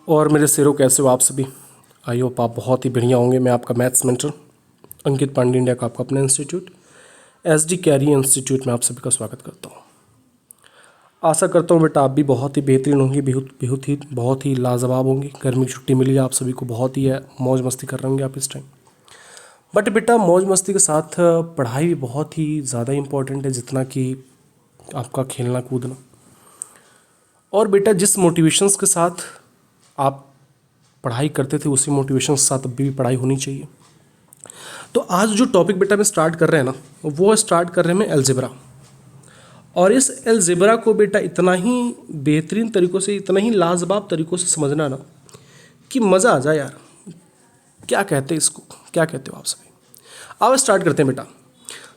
और मेरे शेरों, कैसे हो आप सभी? आई होप आप बहुत ही बढ़िया होंगे। मैं आपका मैथ्स मेंटर अंकित पांडे, इंडिया का आपका अपना इंस्टीट्यूट SD कैरी इंस्टीट्यूट में आप सभी का स्वागत करता हूँ। आशा करता हूँ बेटा आप भी बहुत ही बेहतरीन होंगे, बहुत ही लाजवाब होंगे। गर्मी की छुट्टी मिली है आप सभी को, बहुत ही मौज मस्ती कर रहे होंगे आप इस टाइम। बट बेटा मौज मस्ती के साथ पढ़ाई भी बहुत ही ज़्यादा इम्पोर्टेंट है, जितना कि आपका खेलना कूदना। और बेटा जिस मोटिवेशंस के साथ आप पढ़ाई करते थे, उसी मोटिवेशन के साथ अभी भी पढ़ाई होनी चाहिए। तो आज जो टॉपिक बेटा में स्टार्ट कर रहे हैं ना, वो स्टार्ट कर रहे हैं अलजेब्रा। और इस अलजेब्रा को बेटा इतना ही बेहतरीन तरीक़ों से, इतना ही लाजवाब तरीक़ों से समझना ना कि मज़ा आ जाए यार। क्या कहते हैं इसको, क्या कहते हो आप सभी? अब स्टार्ट करते हैं बेटा।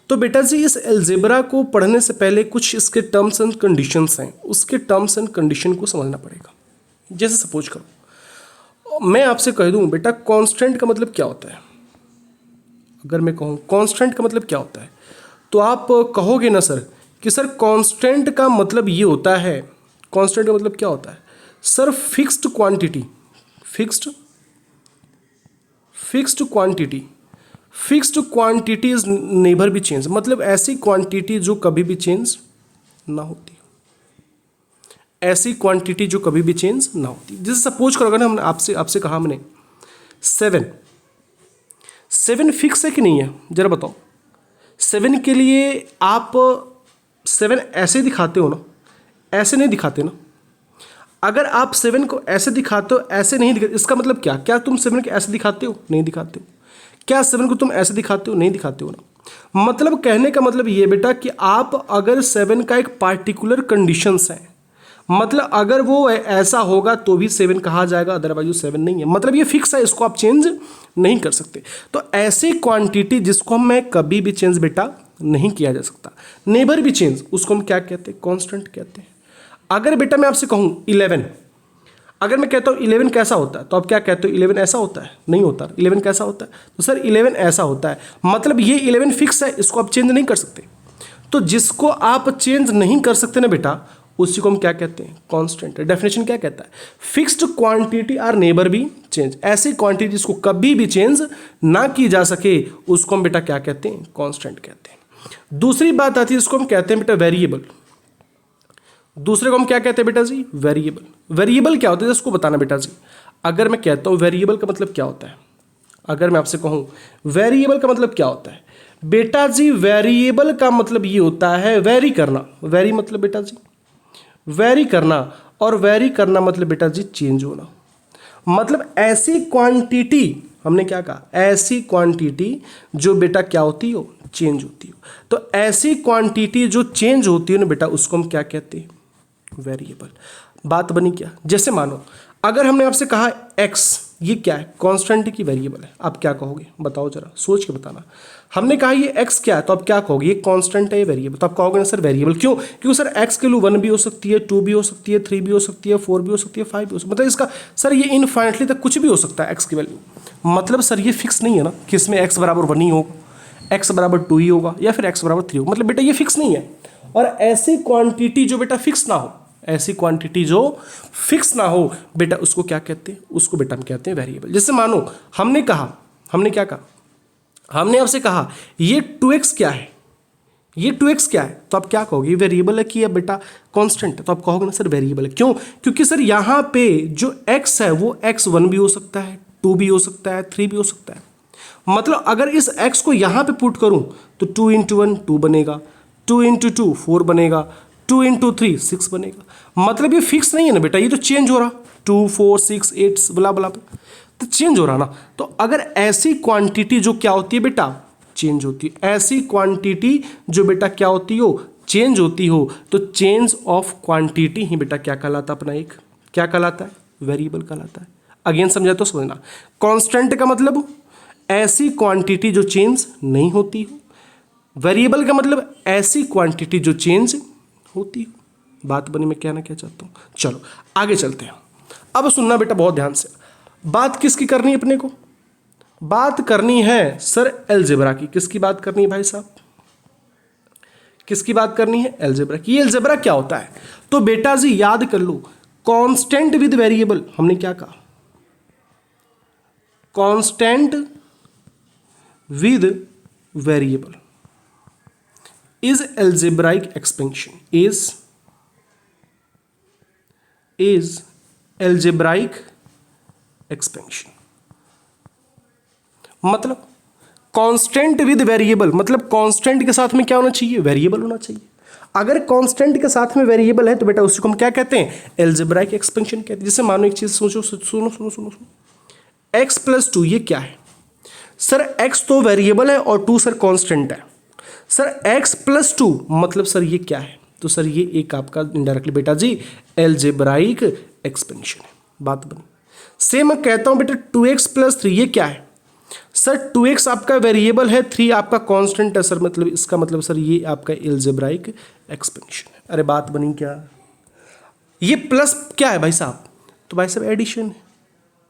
तो बेटा जी इस अलजेब्रा को पढ़ने से पहले कुछ इसके टर्म्स एंड कंडीशंस हैं, उसके टर्म्स एंड कंडीशन को समझना पड़ेगा। जैसे सपोज करो मैं आपसे कह दूं बेटा कांस्टेंट का मतलब क्या होता है। अगर मैं कहूं कांस्टेंट का मतलब क्या होता है, तो आप कहोगे ना सर कि सर कांस्टेंट का मतलब ये होता है। कांस्टेंट का मतलब क्या होता है sir? Fixed quantity, fixed quantity is never be change. मतलब ऐसी क्वांटिटी जो कभी भी चेंज ना होती, ऐसी क्वांटिटी जो कभी भी चेंज ना होती। जैसे सपोज करो अगर हमने आपसे कहा हमने 7 फिक्स है कि नहीं है, जरा बताओ। 7 के लिए आप 7 ऐसे दिखाते हो ना, ऐसे नहीं दिखाते ना। अगर आप 7 को ऐसे दिखाते हो, ऐसे नहीं दिखाते, इसका मतलब क्या तुम 7 को ऐसे दिखाते हो? नहीं दिखाते हो। क्या 7 को तुम ऐसे दिखाते हो? नहीं दिखाते हो ना। मतलब कहने का मतलब ये बेटा कि आप अगर 7 का एक पार्टिकुलर कंडीशंस है, मतलब अगर वो ऐसा होगा तो भी 7 कहा जाएगा, अदरवाइज वो 7 नहीं है। मतलब ये फिक्स है, इसको आप चेंज नहीं कर सकते। तो ऐसी क्वांटिटी जिसको मैं कभी भी चेंज बेटा नहीं किया जा सकता, नेवर भी चेंज, उसको हम क्या कहते हैं? कांस्टेंट कहते हैं। अगर बेटा मैं आपसे कहूँ 11, अगर मैं कहता हूँ 11 कैसा होता है, तो आप क्या कहते हो? 11 ऐसा होता है? नहीं होता। 11 कैसा होता है? तो सर 11 ऐसा होता है। मतलब ये 11 फिक्स है, इसको आप चेंज नहीं कर सकते। तो जिसको आप चेंज नहीं कर सकते ना बेटा, उसी को हम क्या कहते हैं? कांस्टेंट। डेफिनेशन क्या कहता है? Fixed quantity are never be change. ऐसी क्वांटिटी जिसको कभी भी चेंज ना की जा सके, उसको हम बेटा क्या कहते हैं? कांस्टेंट कहते हैं। दूसरी बात आती है, इसको हम कहते हैं बेटा वेरिएबल। दूसरे को हम क्या कहते हैं बेटा जी? वेरिएबल। वेरिएबल क्या होता है इसको बताना बेटा जी। अगर मैं कहता हूं वेरिएबल का मतलब क्या होता है, अगर मैं आपसे कहूं वेरिएबल का मतलब क्या होता है बेटा जी, वेरिएबल का मतलब ये होता है वेरी करना। वेरी मतलब बेटा जी वेरी करना, और वेरी करना मतलब बेटा जी चेंज होना। मतलब ऐसी क्वांटिटी, हमने क्या कहा? ऐसी क्वांटिटी जो बेटा क्या होती हो? चेंज होती हो। तो ऐसी क्वांटिटी जो चेंज होती है ना बेटा, उसको हम क्या कहते हैं? वेरिएबल। बात बनी क्या? जैसे मानो अगर हमने आपसे कहा x, ये क्या है? कांस्टेंट की वेरिएबल है। आप क्या कहोगे बताओ, जरा सोच के बताना। हमने कहा ये x क्या है, तो आप क्या कहोगे? ये कांस्टेंट है, ये वेरिएबल। तो आप कहोगे ना सर वेरिएबल। क्यों? क्योंकि सर x के लिए 1 भी हो सकती है, 2 भी हो सकती है, 3 भी हो सकती है, 4 भी हो सकती है, 5 भी हो सकती है। मतलब इसका सर ये इनफाइनाइटली तक कुछ भी हो सकता है x की वैल्यू। मतलब सर ये फिक्स नहीं है ना कि इसमें x बराबर 1 ही होगा, x बराबर 2 ही होगा, या फिर x बराबर 3 होगा। मतलब बेटा ये फिक्स नहीं है। और ऐसी क्वांटिटी जो बेटा फिक्स ना हो, ऐसी क्वांटिटी जो फिक्स ना हो बेटा, उसको क्या कहते हैं? उसको बेटा हम कहते हैं वेरिएबल। जैसे मानो हमने कहा, हमने क्या कहा? हमने आपसे कहा ये 2x क्या है, ये 2x क्या है, तो आप क्या कहोगे? वेरिएबल है कि या बेटा कांस्टेंट है? तो आप कहोगे ना सर वेरिएबल है। क्यों? क्योंकि सर यहाँ पे जो x है वो x1 भी हो सकता है, 2 भी हो सकता है, 3 भी हो सकता है। मतलब अगर इस x को यहाँ पे पुट करूँ तो 2 × 1 2 बनेगा, 2 × 2 4 बनेगा, 2 × 3 6 बनेगा। मतलब ये फिक्स नहीं है ना बेटा, ये तो चेंज हो रहा। 2 4 6 8 बला बला, तो चेंज हो रहा ना। तो अगर ऐसी क्वांटिटी जो क्या होती है बेटा? चेंज होती है। ऐसी क्वांटिटी जो बेटा क्या होती हो? चेंज होती हो। तो चेंज ऑफ क्वांटिटी ही बेटा क्या कहलाता है? अपना एक क्या कहलाता है? वेरिएबल कहलाता है। अगेन समझा तो समझना। कांस्टेंट का मतलब ऐसी क्वांटिटी जो चेंज नहीं होती हो। वेरिएबल का मतलब ऐसी क्वांटिटी जो चेंज होती हो। बात बनी, मैं कहना क्या चाहता हूँ। चलो आगे चलते हैं। अब सुनना बेटा बहुत ध्यान से। बात किसकी करनी है अपने को? बात करनी है सर अलजेब्रा की। किसकी बात करनी है भाई साहब? किसकी बात करनी है? अलजेब्रा की। अलजेब्रा क्या होता है? तो बेटा जी याद कर लो, कांस्टेंट विद वेरिएबल। हमने क्या कहा? Constant with variable is algebraic expansion is algebraic expansion। मतलब कांस्टेंट विद वेरिएबल, मतलब कांस्टेंट के साथ में क्या होना चाहिए, वेरिएबल होना चाहिए। अगर कांस्टेंट के साथ में वेरिएबल है तो बेटा उसको हम क्या कहते हैं, एल्जेब्राइक एक्सपेंशन कहते हैं। जैसे मानो एक चीज सोचो, सुनो सुनो सुनो सुनो, x प्लस 2 ये क्या है सर, x तो वेरिएबल है और 2 सर कांस्टेंट है। सर x प्लस 2 मतलब सर ये क्या है, तो सर ये एक आपका इनडायरेक्टली बेटा जी एल्जेब्राइक एक्सपेंशन है। बात बनी। सेम मैं कहता हूं बेटा 2x प्लस 3 ये क्या है सर, 2x आपका वेरिएबल है, 3 आपका कांस्टेंट है सर, मतलब इसका मतलब सर ये आपका एल्जेब्राइक एक्सपेंशन है। अरे बात बनी क्या, ये प्लस क्या है भाई साहब, तो भाई साहब एडिशन है।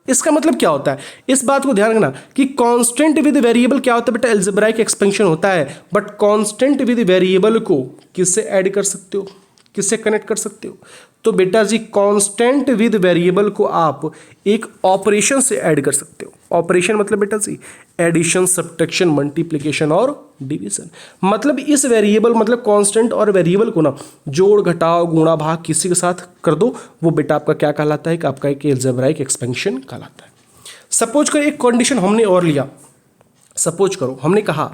इसका मतलब क्या होता है, इस बात को ध्यान रखना कि कांस्टेंट विद वेरिएबल क्या होता है बेटा, एल्जेब्राइक एक्सपेंशन होता है। बट कांस्टेंट विद वेरिएबल को किससे ऐड कर सकते हो, किससे कनेक्ट कर सकते हो, तो बेटा जी कांस्टेंट विद वेरिएबल को आप एक ऑपरेशन से ऐड कर सकते हो। ऑपरेशन मतलब बेटा जी एडिशन, सब्ट्रैक्शन, मल्टीप्लिकेशन और डिवीजन। मतलब इस वेरिएबल मतलब कांस्टेंट और वेरिएबल को ना जोड़ घटाव गुणा भाग किसी के साथ कर दो, वो बेटा आपका क्या कहलाता है कि आपका एक एल्जेब्राइक एक्सपेंशन कहलाता है। सपोज करो एक कंडीशन हमने और लिया, सपोज करो हमने कहा,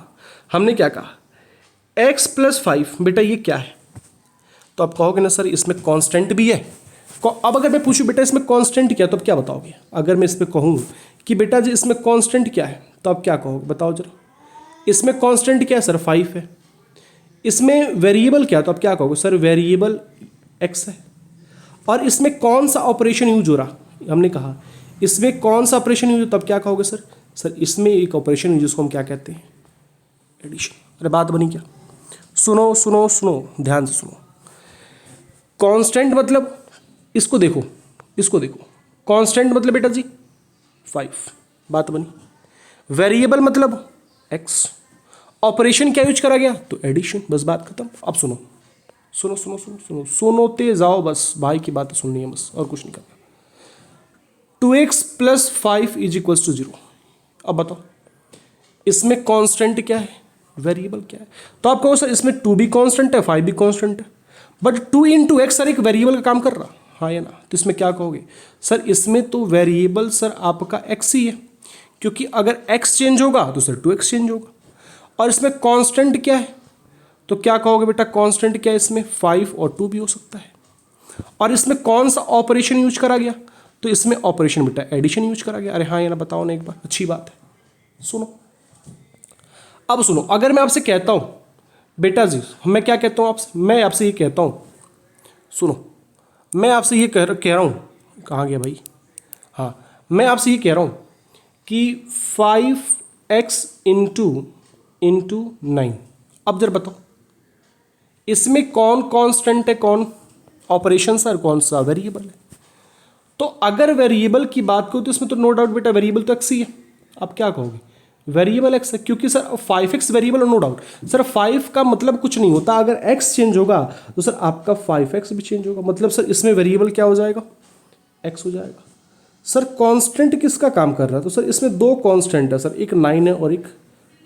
हमने क्या कहा x प्लस 5 बेटा ये क्या है, तो आप कहोगे ना सर इसमें कांस्टेंट भी है। अब अगर मैं पूछूं बेटा इसमें कांस्टेंट क्या है, तो आप क्या बताओगे। अगर मैं इसमें कहूं कि बेटा जी इसमें कांस्टेंट क्या है, तो आप क्या कहोगे बताओ जरा। इसमें कांस्टेंट क्या है सर, 5 है। इसमें वेरिएबल क्या, तो आप क्या कहोगे सर वेरिएबल x है। और इसमें कौन सा ऑपरेशन यूज हो रहा, हमने कहा इसमें कौन सा ऑपरेशन यूज, तो आप क्या कहोगे सर इसमें एक ऑपरेशन यूज जिसको हम क्या कहते हैं, एडिशन। अरे बात बनी क्या, सुनो सुनो सुनो ध्यान से सुनो। कांस्टेंट मतलब इसको देखो, इसको देखो, कांस्टेंट मतलब बेटा जी 5, बात बनी। वेरिएबल मतलब x, ऑपरेशन क्या यूज करा गया, तो एडिशन, बस बात खत्म। अब सुनो सुनो सुनो सुनो सुनो सुनोते जाओ, बस भाई की बात सुननी है बस, और कुछ नहीं करना। 2x plus 5 is equal to 0। अब बताओ इसमें कांस्टेंट क्या है, वेरिएबल क्या है, तो आप कहो सर इसमें 2 भी कांस्टेंट है 5 भी कांस्टेंट है, बट 2 इंटू एक्स सर एक वेरिएबल का काम कर रहा, हाँ या ना, तो इसमें क्या कहोगे सर इसमें तो वेरिएबल सर आपका x ही है, क्योंकि अगर x चेंज होगा तो सर 2x चेंज होगा। और इसमें कांस्टेंट क्या है, तो क्या कहोगे बेटा कांस्टेंट क्या है, इसमें 5 और 2 भी हो सकता है। और इसमें कौन सा ऑपरेशन यूज करा गया, तो इसमें ऑपरेशन बेटा एडिशन यूज करा गया। अरे हाँ या ना बताओ ना एक बार, अच्छी बात है। सुनो अब सुनो, अगर मैं आपसे कहता हूं बेटा जी, मैं क्या कहता हूं आपसे, मैं आपसे ये कहता हूं, सुनो मैं आपसे ये कह रहा हूं, कहाँ गया भाई, हाँ मैं आपसे ये कह रहा हूं कि 5x इंटू 9। अब जरा बताओ इसमें कौन कांस्टेंट है, कौन ऑपरेशन सर, कौन सा वेरिएबल है। तो अगर वेरिएबल की बात करो तो इसमें तो नो डाउट बेटा वेरिएबल तो x ही है। आप क्या कहोगे वेरिएबल x है, क्योंकि सर 5x वेरिएबल है, नो डाउट सर 5 का मतलब कुछ नहीं होता, अगर x चेंज होगा तो सर आपका 5x भी चेंज होगा, मतलब सर इसमें वेरिएबल क्या हो जाएगा, x हो जाएगा। सर कांस्टेंट किसका काम कर रहा है, तो सर इसमें 2 कांस्टेंट है सर, एक 9 है और एक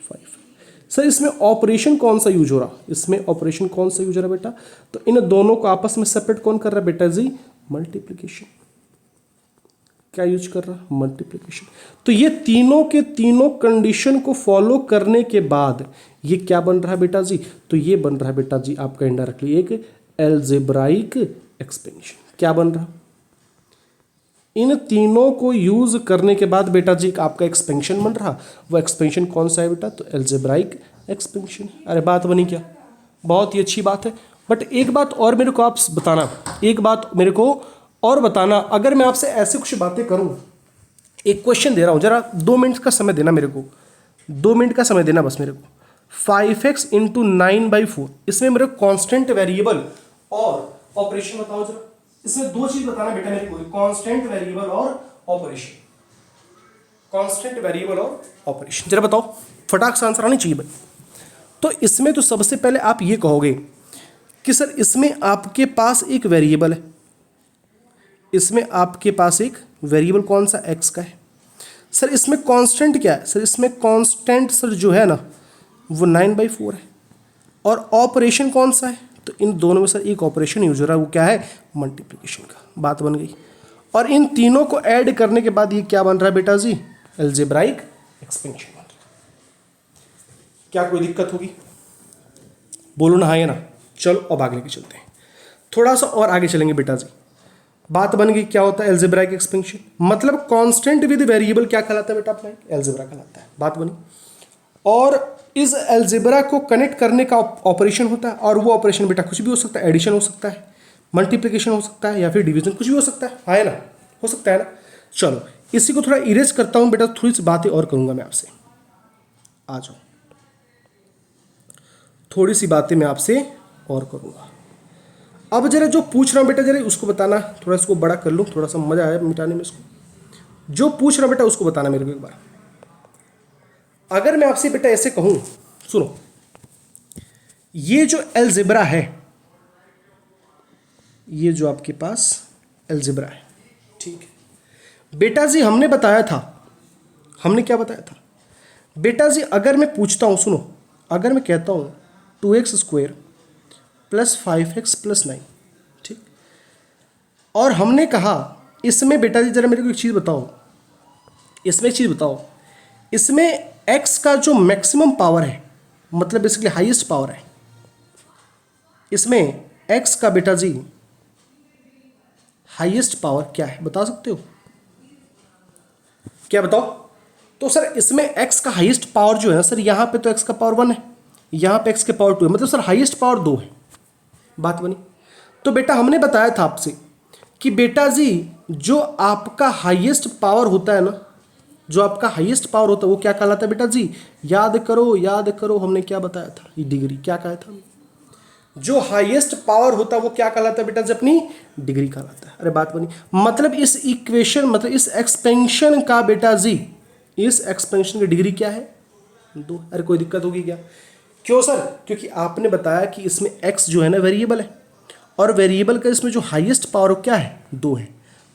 5 है। सर इसमें ऑपरेशन कौन सा यूज हो रहा, इसमें ऑपरेशन कौन सा यूज हो रहा बेटा, तो इन दोनों को आपस में सेपरेट कौन कर रहा है बेटा जी, मल्टीप्लिकेशन। क्या यूज कर रहा, मल्टीप्लिकेशन। तो ये तीनों के तीनों कंडीशन को फॉलो करने के बाद ये क्या बन रहा है बेटा जी, तो ये बन रहा है बेटा जी आपका इनडायरेक्टली एक एल्जेब्राइक एक्सपेंशन। क्या बन रहा, इन तीनों को यूज करने के बाद बेटा जी आपका एक्सपेंशन बन रहा। वो एक्सपेंशन कौन सा है बेटा, तो एल्जेब्राइक एक्सपेंशन। अरे बात बनी क्या, बहुत ही अच्छी बात है। बट एक बात और मेरे को आप बताना, एक बात मेरे को और बताना, अगर मैं आपसे ऐसे कुछ बातें करूं, एक क्वेश्चन दे रहा हूं, जरा 2 मिनट का समय देना मेरे को, 2 मिनट का समय देना बस मेरे को। 5x इंटू 9/4, इसमें मेरे कांस्टेंट वेरिएबल और ऑपरेशन बताओ जरा। इसमें 2 चीज बताना बेटा मेरे को, कांस्टेंट वेरिएबल और ऑपरेशन, कांस्टेंट वेरिएबल और ऑपरेशन, जरा बताओ, फटाक से आंसर आनी चाहिए भाई। तो इसमें तो सबसे पहले आप ये कहोगे कि सर इसमें आपके पास एक वेरिएबल है, इसमें आपके पास एक वेरिएबल कौन सा, x का है। सर इसमें कांस्टेंट क्या है? सर इसमें कांस्टेंट सर जो है ना वो 9/4 है। और ऑपरेशन कौन सा है? तो इन दोनों में सर एक ऑपरेशन यूज हो रहा है, वो क्या है? मल्टीप्लिकेशन का। बात बन गई। और इन तीनों को ऐड करने के बाद ये क्या बन रहा है बेटा जी? अलजेब्राइक एक्सपेंशन बन रहा है। क्या कोई दिक्कत होगी? बोलो ना, हाँ या ना। चलो अब आगे लेके चलते हैं, थोड़ा सा और आगे चलेंगे बेटा जी। बात बन गई, क्या होता है अलजेब्राइक एक्सपेंशन? मतलब कांस्टेंट विद वेरिएबल क्या कहलाता है बेटा अपना? अलजेब्रा कहलाता है। बात बनी। और इस अलजेब्रा को कनेक्ट करने का ऑपरेशन होता है, और वो ऑपरेशन बेटा कुछ भी हो सकता है। एडिशन हो सकता है, मल्टीप्लिकेशन हो सकता है, या फिर डिवीजन, कुछ भी हो सकता है। हाँ है ना, हो सकता है ना। चलो इसी को थोड़ा इरेज करता हूँ बेटा, थोड़ी सी बातें और करूँगा मैं आपसे। आ जाओ, थोड़ी सी बातें मैं आपसे और करूँगा। अब जरा जो पूछ रहा हूँ बेटा जरा उसको बताना, थोड़ा इसको बड़ा कर लूँ, थोड़ा सा मज़ा आया मिटाने में इसको। जो पूछ रहा हूँ बेटा उसको बताना मेरे को एक बार। अगर मैं आपसे बेटा ऐसे कहूँ, सुनो, ये जो अलजेब्रा है, ये जो आपके पास अलजेब्रा है, ठीक है बेटा जी। हमने बताया था, हमने क्या बताया था बेटा जी? अगर मैं पूछता हूँ, सुनो, अगर मैं कहता हूँ 2x² + 5x + 9, ठीक। और हमने कहा इसमें बेटा जी जरा मेरे को एक चीज़ बताओ, इसमें एक चीज़ बताओ, इसमें x का जो मैक्सिमम पावर है, मतलब बेसिकली हाईएस्ट पावर है, इसमें x का बेटा जी हाईएस्ट पावर क्या है? बता सकते हो क्या? बताओ तो सर। इसमें x का हाईएस्ट पावर जो है ना सर, यहाँ पे तो x का पावर 1 है, यहाँ पे x के पावर 2 है, मतलब सर हाईएस्ट पावर 2 है। बात बनी। तो बेटा हमने बताया था आपसे कि बेटा जी जो आपका हाईएस्ट पावर होता है ना, जो आपका हाईएस्ट पावर होता है वो क्या कहलाता है बेटा जी? याद करो, याद करो, हमने क्या बताया था? ये डिग्री। क्या कहा था? जो हाईएस्ट पावर होता है वो क्या कहलाता है बेटा जी? अपनी डिग्री कहलाता है। अरे बात बनी। मतलब इस इक्वेशन, मतलब इस एक्सपेंशन का बेटा जी, इस एक्सपेंशन की डिग्री क्या है? 2। अरे कोई दिक्कत होगी क्या? क्यों सर? क्योंकि आपने बताया कि इसमें x जो है ना वेरिएबल है, और वेरिएबल का इसमें जो हाईएस्ट पावर क्या है? 2 है।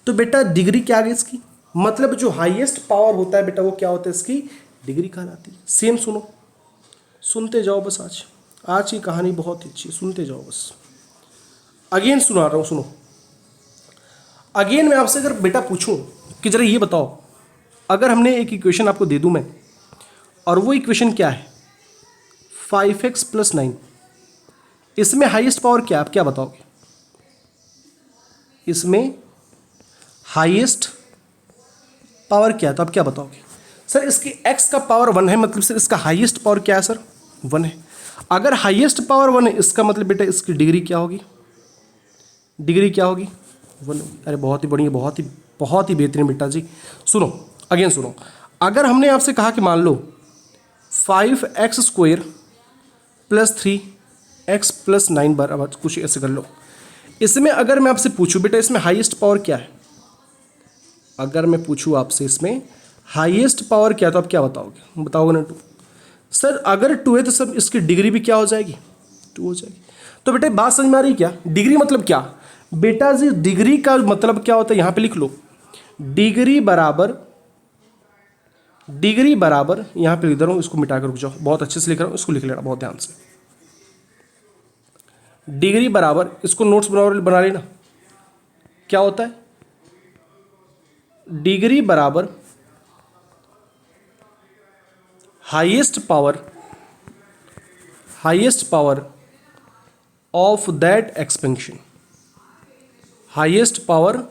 तो बेटा डिग्री क्या आ गई इसकी? मतलब जो हाईएस्ट पावर होता है बेटा वो क्या होता है? इसकी डिग्री कहलाती है। सेम सुनो, सुनते जाओ बस। आज की कहानी बहुत ही अच्छी, सुनते जाओ बस। अगेन सुना रहा हूँ, सुनो। अगेन मैं आपसे अगर बेटा पूछूं कि जरा ये बताओ, अगर हमने एक इक्वेशन आपको दे दूं मैं, और वो इक्वेशन क्या है? 5x + 9, इसमें हाईएस्ट पावर क्या है? आप क्या बताओगे? इसमें हाईएस्ट पावर क्या है? तो आप क्या बताओगे? सर इसकी x का पावर 1 है, मतलब सर इसका हाईएस्ट पावर क्या है सर? 1 है। अगर हाईएस्ट पावर 1 है, इसका मतलब बेटा इसकी डिग्री क्या होगी? डिग्री क्या होगी? 1 होगी। अरे बहुत ही बढ़िया, बहुत ही बेहतरीन बेटा जी। सुनो, अगेन सुनो। अगर हमने आपसे कहा कि मान लो 5x² + 3x + 9 बराबर कुछ ऐसे कर लो। इसमें अगर मैं आपसे पूछूं बेटा इसमें हाईएस्ट पावर क्या है? अगर मैं पूछूं आपसे इसमें हाईएस्ट पावर क्या है, तो आप क्या बताओगे? बताओगे ना 2। सर अगर 2 है तो सर इसकी डिग्री भी क्या हो जाएगी? 2 हो जाएगी। तो बेटा बात समझ में आ रही है क्या? डिग्री मतलब क्या बेटा जी? डिग्री का मतलब क्या होता है? यहां पे लिख लो, डिग्री बराबर यहां पे लिख दे रहा हूं, इसको मिटा कर रुक जाओ, बहुत अच्छे से लिख रहा हूं, इसको लिख लेना बहुत ध्यान से। डिग्री बराबर, इसको नोट्स बना लेना, क्या होता है? डिग्री बराबर highest power of that expansion. Highest power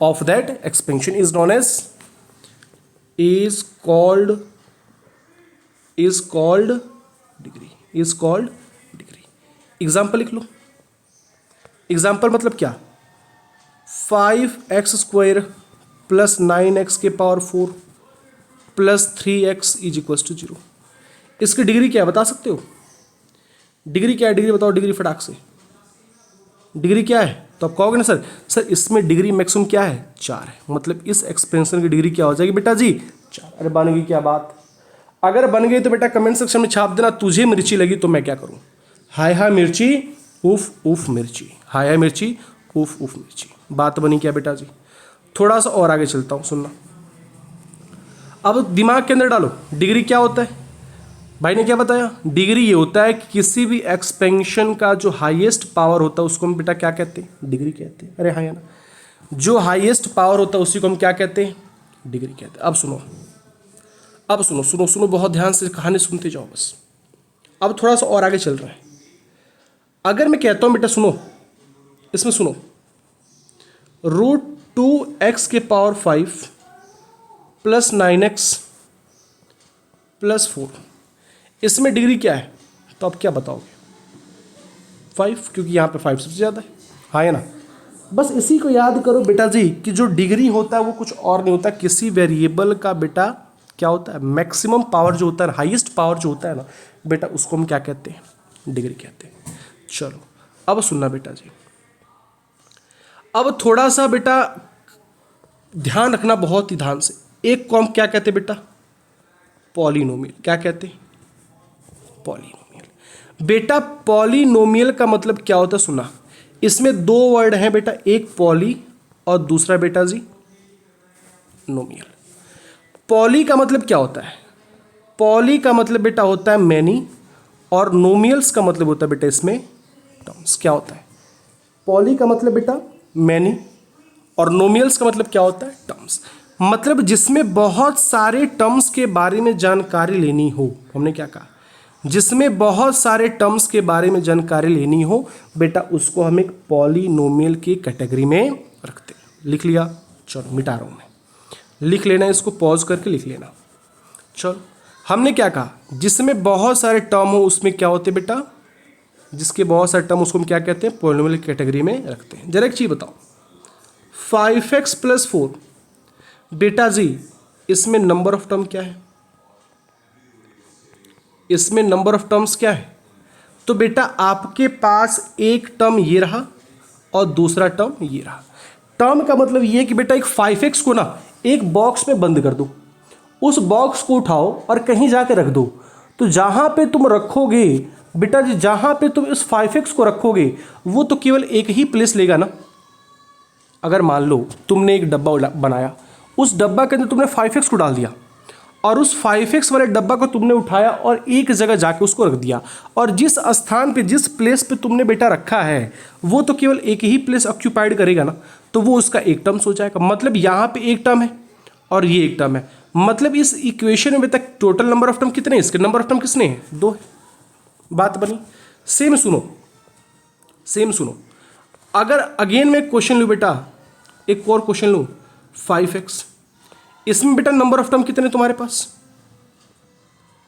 of that expansion is known as is called degree. Example लिख लो। एग्जाम्पल मतलब क्या? 5x² + 9x के पावर 4 + 3x = 0। इसकी डिग्री क्या है बता सकते हो? डिग्री क्या है? डिग्री बताओ, डिग्री फटाक से। डिग्री क्या है? तो आप कहोगे ना सर इसमें डिग्री मैक्सिमम क्या है? 4 है। मतलब इस एक्सपेंशन की डिग्री क्या हो जाएगी बेटा जी? 4। अरे बन गई क्या बात? अगर बन गई तो बेटा कमेंट सेक्शन में छाप देना, तुझे मिर्ची लगी तो मैं क्या करूं? हाय हाय मिर्ची, उफ उफ मिर्ची, हाय हाय मिर्ची, उफ उफ मिर्ची। बात बनी क्या बेटा जी? थोड़ा सा और आगे चलता हूं, सुनना। अब दिमाग के अंदर डालो, डिग्री क्या होता है, भाई ने क्या बताया, डिग्री ये होता है कि किसी भी एक्सपेंशन का जो हाईएस्ट पावर होता है उसको हम बेटा क्या कहते हैं, डिग्री कहते हैं। अरे हाँ या ना, जो हाईएस्ट पावर होता है उसी को हम क्या कहते हैं, डिग्री कहते हैं। अब सुनो, अब सुनो सुनो सुनो, बहुत ध्यान से कहानी सुनते जाओ बस। अब थोड़ा सा और आगे चल रहा है। अगर मैं कहता हूँ बेटा सुनो, इसमें सुनो, √2x के पावर 5 प्लस 9x प्लस 4, इसमें डिग्री क्या है, तो आप क्या बताओगे, 5, क्योंकि यहाँ पे 5 सबसे ज़्यादा है, हाँ है ना। बस इसी को याद करो बेटा जी कि जो डिग्री होता है वो कुछ और नहीं होता, किसी वेरिएबल का बेटा क्या होता है, मैक्सिमम पावर जो होता है, हाईएस्ट पावर जो होता है ना बेटा, उसको हम क्या कहते हैं, डिग्री कहते हैं। चलो अब सुनना बेटा जी, अब थोड़ा सा बेटा ध्यान रखना बहुत ही ध्यान से। एक को हम क्या कहते हैं बेटा, पॉलिनोमियल। क्या कहते हैं, पॉलिनोमियल। बेटा पॉलिनोमियल का मतलब क्या होता है, सुना, इसमें दो वर्ड हैं बेटा, एक पॉली और दूसरा बेटा जी नोमियल। पॉली का मतलब क्या होता है, पॉली का मतलब बेटा होता है मैनी, और नोमियल्स का मतलब होता है बेटा इसमें टर्म्स। क्या होता है, पॉली का मतलब बेटा मैनी, और नोमियल्स का मतलब क्या होता है, टर्म्स। मतलब जिसमें बहुत सारे टर्म्स के बारे में जानकारी लेनी हो, हमने क्या कहा, जिसमें बहुत सारे टर्म्स के बारे में जानकारी लेनी हो बेटा, उसको हम एक पॉलिनोमियल की कैटेगरी में रखते हैं। लिख लिया, चलो मिटा रहा हूँ मैं, लिख लेना, इसको पॉज करके लिख लेना। चलो हमने क्या कहा, जिसमें बहुत सारे टर्म हो उसमें क्या होते बेटा, जिसके बहुत सारे टर्म उसको हम क्या कहते हैं, पॉलिनोमियल कैटेगरी में रखते हैं। जरा एक चीज़ बताओ, 5x प्लस 4 बेटा जी इसमें नंबर ऑफ टर्म क्या है, इसमें नंबर ऑफ टर्म्स क्या है, तो बेटा आपके पास एक टर्म ये रहा और दूसरा टर्म ये रहा। टर्म का मतलब ये कि बेटा एक 5x को ना एक बॉक्स में बंद कर दो, उस बॉक्स को उठाओ और कहीं जाके रख दो, तो जहाँ पे तुम रखोगे बेटा जी, जहाँ पे तुम इस 5x को रखोगे वो तो केवल एक ही प्लेस लेगा ना। अगर मान लो तुमने एक डब्बा बनाया, उस डब्बा के अंदर तुमने 5x को डाल दिया, और उस 5x वाले डब्बा को तुमने उठाया और एक जगह जाके उसको रख दिया, और जिस स्थान पे, जिस प्लेस पे तुमने बेटा रखा है वो तो केवल एक ही प्लेस ऑक्यूपाइड करेगा ना, तो वो उसका एक टर्म्स हो जाएगा। मतलब यहाँ पे एक टर्म है और ये एक टर्म है, मतलब इस इक्वेशन में बेटा टोटल नंबर ऑफ टर्म कितने हैं, इसके नंबर ऑफ टर्म कितने हैं, 2 है। बात बनी। सेम सुनो, सेम सुनो, अगर अगेन मैं क्वेश्चन लूँ बेटा, एक और क्वेश्चन लूँ, 5x, इसमें बेटा नंबर ऑफ टर्म कितने तुम्हारे पास,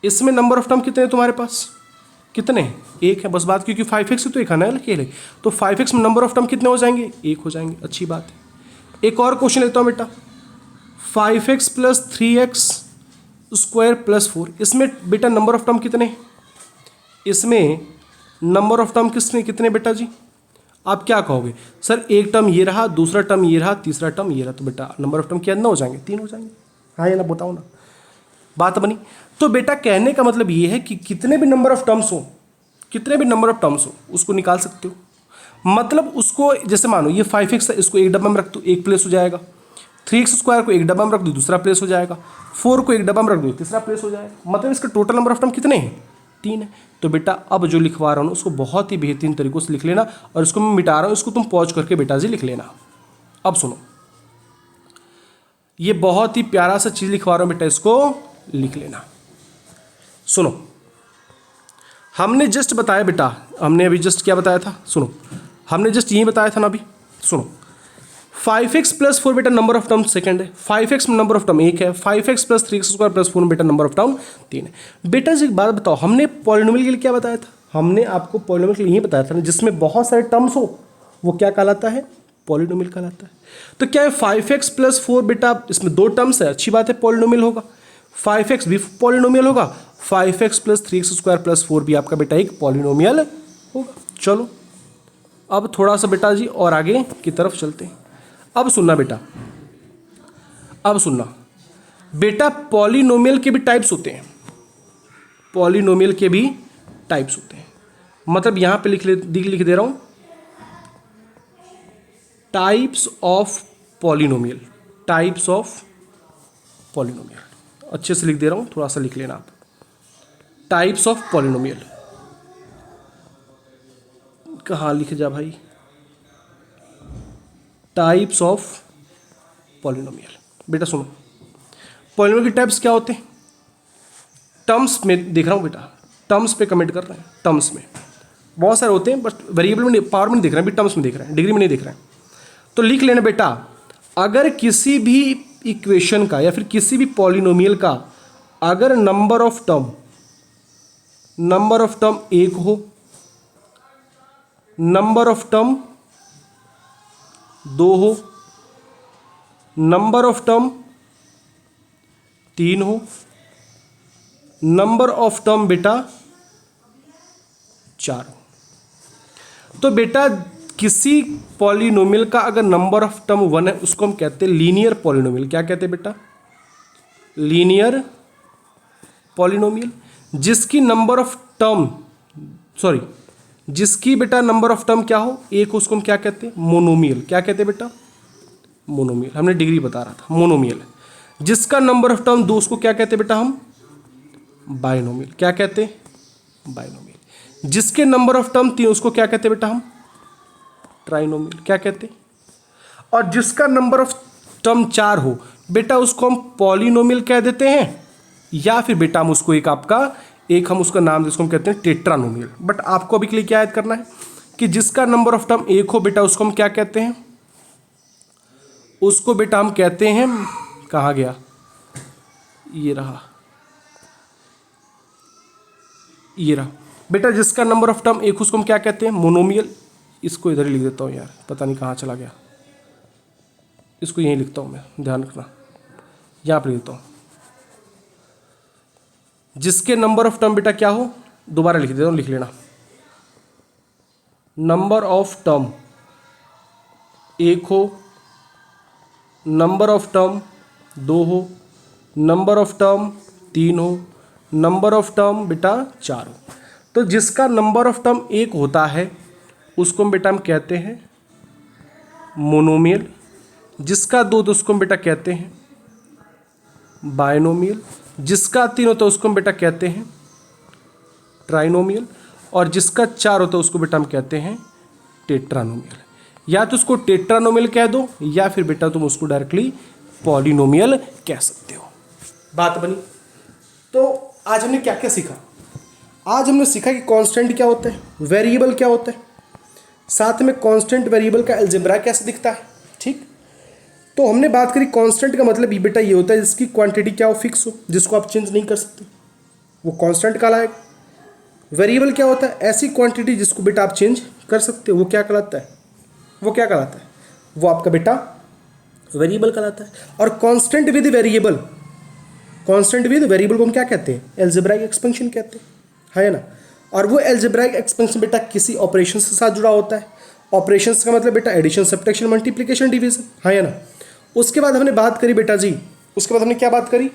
इसमें नंबर ऑफ टर्म कितने तुम्हारे पास, कितने, एक है बस। बात क्योंकि 5x तो एक है ना अकेले, तो 5x में नंबर ऑफ टर्म कितने हो जाएंगे, एक हो जाएंगे। अच्छी बात है। एक और क्वेश्चन लेता हूँ बेटा, 5x plus 3x square plus 4, इसमें बेटा नंबर ऑफ टर्म कितने, इसमें नंबर ऑफ टर्म कितने बेटा जी, आप क्या कहोगे, सर एक टर्म ये रहा, दूसरा टर्म ये रहा, तीसरा टर्म ये रहा, तो बेटा नंबर ऑफ टर्म कितना हो जाएंगे, 3 हो जाएंगे। हाँ या ना, बताओ ना, बात बनी। तो बेटा कहने का मतलब ये है कि कितने भी नंबर ऑफ टर्म्स हो, कितने भी नंबर ऑफ टर्म्स हो उसको निकाल सकते हो। मतलब उसको जैसे मानो ये 5x है, इसको एक डब्बा में रख दो, एक प्लेस हो जाएगा। 3x स्क्वायर को एक डब्बा में रख दो, दूसरा प्लेस हो जाएगा। 4 को एक डब्बा में रख दो, तीसरा प्लेस हो जाएगा। मतलब इसका टोटल नंबर ऑफ टर्म कितने हैं, 3 है। तो बेटा अब जो लिखवा रहा हूँ उसको बहुत ही बेहतरीन तरीकों से लिख लेना, और इसको मैं मिटा रहा हूँ, इसको तुम पॉज करके बेटा जी लिख लेना। अब सुनो, ये बहुत ही प्यारा सा चीज़ लिखवा रहा हूँ बेटा, इसको लिख लेना। सुनो, हमने जस्ट बताया बेटा, हमने अभी जस्ट क्या बताया था, सुनो, हमने जस्ट यही बताया था ना अभी। सुनो, 5x प्लस 4 बेटा नंबर ऑफ टर्म सेकंड है, 5x में नंबर ऑफ टर्म 1 है, 5x plus 3x square plus 4 बेटा नंबर ऑफ टर्म 3 है। बेटा जी एक बात बताओ, हमने पॉलिनोमियल के लिए क्या बताया था, हमने आपको पॉलिनोमियल के लिए यही बताया था ना, जिसमें बहुत सारे टर्म्स हो वो क्या कहलाता है, पॉलिनोमियल कहलाता है। तो क्या है 5x प्लस 4 बेटा, इसमें 2 टर्म्स है, अच्छी बात है, पॉलिनोमियल होगा। 5x भी पॉलिनोमियल होगा, 5x plus 3x square plus 4 भी आपका बेटा एक पॉलिनोमियल होगा। चलो अब थोड़ा सा बेटा जी और आगे की तरफ चलते हैं। अब सुनना बेटा, अब सुनना बेटा, पॉलिनोमियल के भी टाइप्स होते हैं, पॉलिनोमियल के भी टाइप्स होते हैं। मतलब यहां पे लिख दे रहा हूं, types of polynomial, types of polynomial. अच्छे से लिख दे रहा हूँ, थोड़ा सा लिख लेना आप। टाइप्स ऑफ पॉलिनोमियल, कहाँ लिखे जा भाई, टाइप्स ऑफ पॉलिनोमियल। बेटा सुनो, पॉलिनोमियल के टाइप्स क्या होते हैं? टर्म्स में देख रहा हूँ बेटा, टर्म्स पे कमेंट कर रहे हैं, टर्म्स में बहुत सारे होते हैं, बट वेरिएबल में पावर में नहीं देख रहे हैं, भी टर्म्स में देख रहे हैं, डिग्री में नहीं देख रहे हैं। तो लिख लेना बेटा, अगर किसी भी इक्वेशन का या फिर किसी भी पॉलिनोमियल का अगर नंबर ऑफ टर्म एक हो, नंबर ऑफ टर्म दो हो, नंबर ऑफ टर्म तीन हो, नंबर ऑफ टर्म बेटा चार हो। तो बेटा किसी पॉलिनोमियल का अगर नंबर ऑफ टर्म वन है उसको हम कहते हैं लीनियर पॉलिनोमियल। क्या कहते हैं बेटा? Linear polynomial. जिसकी नंबर ऑफ टर्म जिसकी बेटा नंबर ऑफ टर्म क्या हो, एक हो, उसको हम क्या कहते हैं? मोनोमियल। क्या कहते हैं बेटा? मोनोमियल। हमने डिग्री बता रहा था, मोनोमियल। जिसका नंबर ऑफ टर्म दो उसको क्या कहते हैं बेटा? हम बाइनोमियल। क्या कहते हैं? बाइनोमियल। जिसके नंबर ऑफ टर्म तीन उसको क्या कहते हैं बेटा? हम ट्राइनोमियल। क्या कहते हैं? और जिसका नंबर ऑफ टर्म चार हो बेटा उसको हम पॉलिनोमियल कह देते हैं, या फिर बेटा हम उसको एक हम उसका नाम जिसको हम कहते हैं टेट्रानोमियल। बट आपको अभी के लिए क्या याद करना है कि जिसका नंबर ऑफ टर्म एक हो बेटा उसको हम क्या कहते हैं? उसको बेटा हम कहते हैं, कहाँ गया, ये रहा बेटा, जिसका नंबर ऑफ टर्म एक उसको हम क्या कहते हैं? मोनोमियल। इसको इधर ही लिख देता हूँ यार, पता नहीं कहाँ चला गया, इसको यहीं लिखता हूँ मैं, ध्यान रखना, यहाँ पर लिख देता हूँ। जिसके नंबर ऑफ टर्म बेटा क्या हो, दोबारा लिख देता हूँ, लिख लेना। नंबर ऑफ टर्म एक हो, नंबर ऑफ टर्म दो हो, नंबर ऑफ टर्म तीन हो, नंबर ऑफ टर्म बेटा चार हो। तो जिसका नंबर ऑफ टर्म एक होता है उसको हम बेटा हम कहते हैं मोनोमियल। जिसका दो तो उसको हम बेटा कहते हैं बाइनोमियल। जिसका तीन होता है उसको हम बेटा कहते हैं ट्राइनोमियल। और जिसका चार होता है उसको बेटा हम कहते हैं टेट्रानोमियल। या तो उसको टेट्रानोमियल कह दो या फिर बेटा तुम उसको डायरेक्टली पॉलिनोमियल कह सकते हो। बात बनी। तो आज हमने क्या क्या सीखा? आज हमने सीखा कि कांस्टेंट क्या होता है, वेरिएबल क्या होता है, साथ में कांस्टेंट वेरिएबल का अलजेब्रा कैसे दिखता है। ठीक, तो हमने बात करी कांस्टेंट का मतलब ये बेटा ये होता है जिसकी क्वांटिटी क्या हो, फिक्स हो, जिसको आप चेंज नहीं कर सकते, वो कांस्टेंट कहलाएगा। वेरिएबल क्या होता है? ऐसी क्वांटिटी जिसको बेटा आप चेंज कर सकते हो, वो क्या कहलाता है? वो आपका बेटा वेरिएबल कहलाता है। और कांस्टेंट विद वेरिएबल को हम क्या कहते हैं? अलजेब्राइक एक्सपेंशन कहते हैं, है ना। और वो अलजेब्राइक एक्सपेंशन बेटा किसी ऑपरेशन के साथ जुड़ा होता है। ऑपरेशंस का मतलब बेटा एडिशन, सब्ट्रैक्शन, मल्टीप्लिकेशन, डिवीजन, है ना। उसके बाद हमने बात करी बेटा जी, उसके बाद हमने क्या बात करी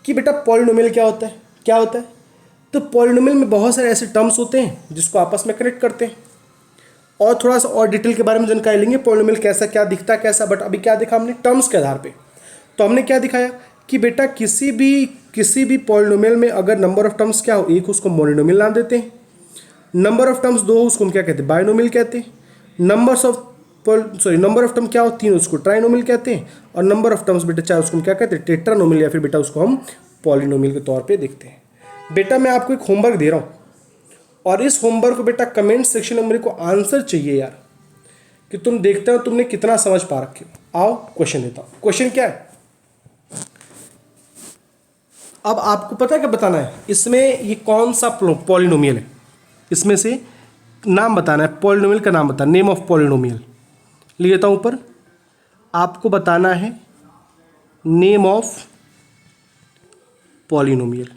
कि बेटा पॉलिनोमियल क्या होता है। तो पॉलिनोमियल में बहुत सारे ऐसे टर्म्स होते हैं जिसको आपस में कनेक्ट करते हैं। और थोड़ा सा और डिटेल के बारे में जानकारी लेंगे, पॉलिनोमियल कैसा, क्या दिखता है, कैसा। बट अभी क्या देखा हमने? टर्म्स के आधार पे। तो हमने क्या दिखाया कि बेटा किसी भी पॉलिनोमियल में अगर नंबर ऑफ टर्म्स क्या हो, एक उसको मोनोमियल नाम देते हैं। नंबर ऑफ टर्म्स दो उसको हम क्या कहते हैं? बाइनोमियल कहते हैं। नंबर ऑफ टर्म क्या हो, तीन, उसको ट्राइनोमियल कहते हैं। और नंबर ऑफ टर्म्स बेटा चार, उसको हम क्या कहते हैं? टेट्रानोमियल, या फिर बेटा उसको हम पॉलिनोमियल के तौर पे देखते हैं। बेटा मैं आपको एक होमवर्क दे रहा हूँ और इस होमवर्क को बेटा कमेंट सेक्शन में मेरे को आंसर चाहिए यार, कि तुम देखते हो तुमने कितना समझ पा रखे हो। आओ क्वेश्चन देता हूँ। क्वेश्चन क्या है? अब आपको पता है क्या बताना है? इसमें ये कौन सा पॉलिनोमियल है, इसमें से नाम बताना है, पॉलिनोमियल का नाम बताना, नेम ऑफ पॉलिनोमियल लिख देता हूँ ऊपर। आपको बताना है नेम ऑफ पॉलिनोमियल।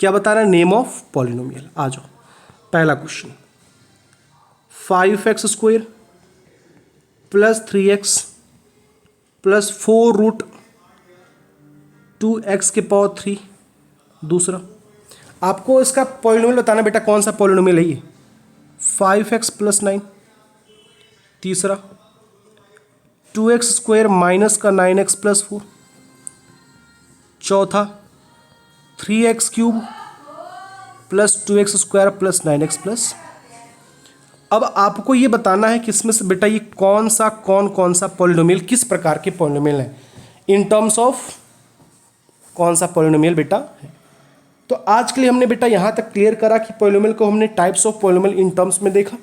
क्या बताना है? Name of polynomial. आ जाओ, पहला क्वेश्चन, 5x² + 3x + 4√2x⁴। दूसरा, आपको इसका पॉलिनोमियल बताना बेटा कौन सा पॉलिनोमियल है ये? 5x + 9। तीसरा, 2x² - 9x + 4। चौथा 3x³ plus 2x² plus 9x plus. अब आपको ये बताना है कि इसमें से बेटा ये कौन सा पॉलिनोमियल किस प्रकार के पॉलिनोमियल है, इन टर्म्स ऑफ कौन सा पॉलिनोमियल बेटा है। तो आज के लिए हमने बेटा यहाँ तक क्लियर करा कि पॉलिनोमियल को हमने types of polynomial in terms में देखा।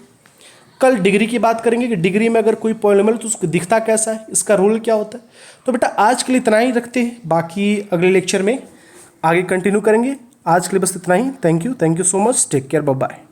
कल डिग्री की बात करेंगे कि डिग्री में अगर कोई पॉलिनोमियल तो उसको दिखता कैसा है, इसका रूल क्या होता है। तो बेटा आज के लिए इतना ही रखते हैं, बाकी अगले लेक्चर में आगे कंटिन्यू करेंगे। आज के लिए बस इतना ही। Thank you so much, take care, bye bye.